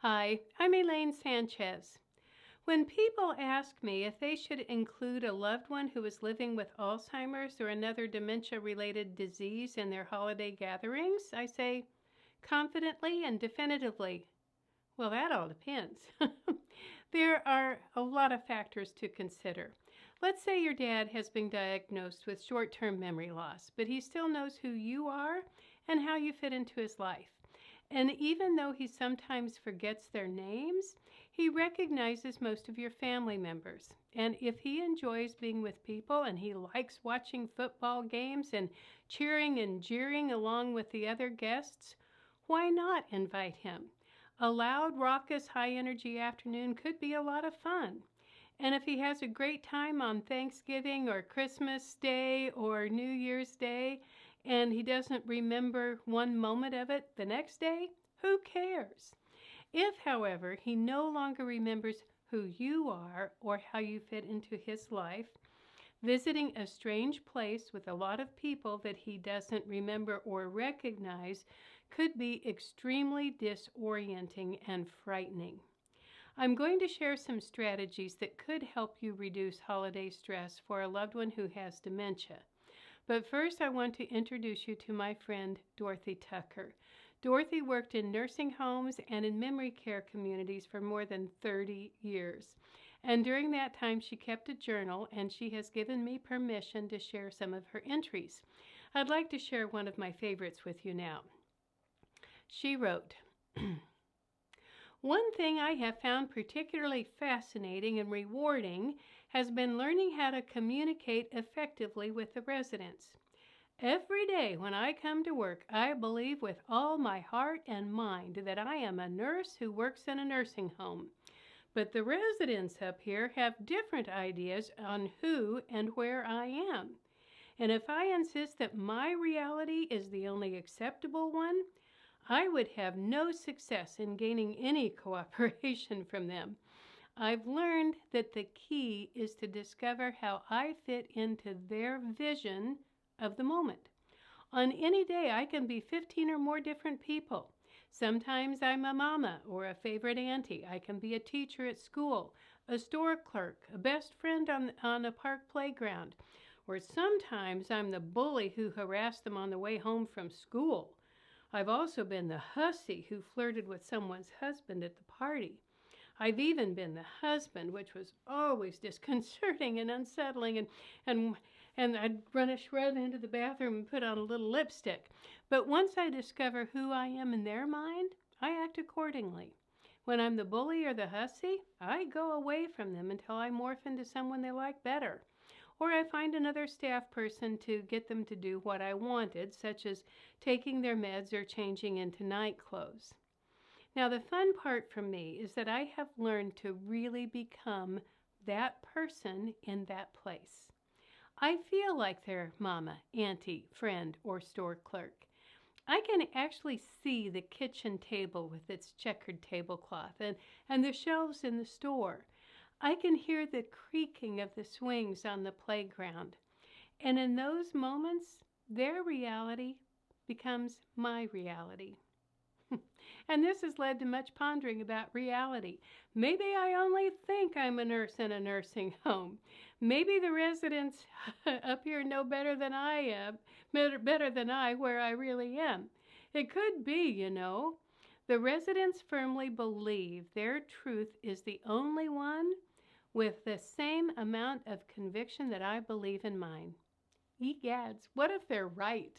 Hi, I'm Elaine Sanchez. When people ask me if they should include a loved one who is living with Alzheimer's or another dementia-related disease in their holiday gatherings, I say confidently and definitively, well, that all depends. There are a lot of factors to consider. Let's say your dad has been diagnosed with short-term memory loss, but he still knows who you are and how you fit into his life. And even though he sometimes forgets their names, he recognizes most of your family members. And if he enjoys being with people and he likes watching football games and cheering and jeering along with the other guests, why not invite him? A loud, raucous, high-energy afternoon could be a lot of fun. And if he has a great time on Thanksgiving or Christmas Day or New Year's Day, and he doesn't remember one moment of it the next day, who cares? If, however, he no longer remembers who you are or how you fit into his life, visiting a strange place with a lot of people that he doesn't remember or recognize could be extremely disorienting and frightening. I'm going to share some strategies that could help you reduce holiday stress for a loved one who has dementia. But first, I want to introduce you to my friend, Dorothy Tucker. Dorothy worked in nursing homes and in memory care communities for more than 30 years. And during that time, she kept a journal, and she has given me permission to share some of her entries. I'd like to share one of my favorites with you now. She wrote, "One thing I have found particularly fascinating and rewarding has been learning how to communicate effectively with the residents. Every day when I come to work, I believe with all my heart and mind that I am a nurse who works in a nursing home. But the residents up here have different ideas on who and where I am. And if I insist that my reality is the only acceptable one, I would have no success in gaining any cooperation from them. I've learned that the key is to discover how I fit into their vision of the moment. On any day, I can be 15 or more different people. Sometimes I'm a mama or a favorite auntie. I can be a teacher at school, a store clerk, a best friend on a park playground. Or sometimes I'm the bully who harassed them on the way home from school. I've also been the hussy who flirted with someone's husband at the party. I've even been the husband, which was always disconcerting and unsettling, and I'd run into the bathroom and put on a little lipstick. But once I discover who I am in their mind, I act accordingly. When I'm the bully or the hussy, I go away from them until I morph into someone they like better. Or I find another staff person to get them to do what I wanted, such as taking their meds or changing into night clothes. Now, the fun part for me is that I have learned to really become that person in that place. I feel like their mama, auntie, friend, or store clerk. I can actually see the kitchen table with its checkered tablecloth and the shelves in the store. I can hear the creaking of the swings on the playground. And in those moments, their reality becomes my reality. And this has led to much pondering about reality. Maybe I only think I'm a nurse in a nursing home. Maybe the residents up here know better than I am, better than I where I really am. It could be, you know. The residents firmly believe their truth is the only one with the same amount of conviction that I believe in mine. Egads, what if they're right?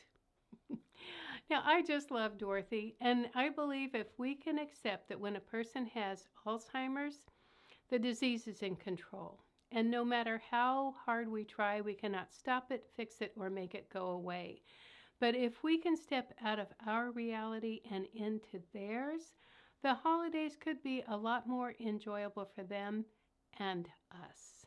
Now, I just love Dorothy, and I believe if we can accept that when a person has Alzheimer's, the disease is in control. And no matter how hard we try, we cannot stop it, fix it, or make it go away. But if we can step out of our reality and into theirs, the holidays could be a lot more enjoyable for them and us.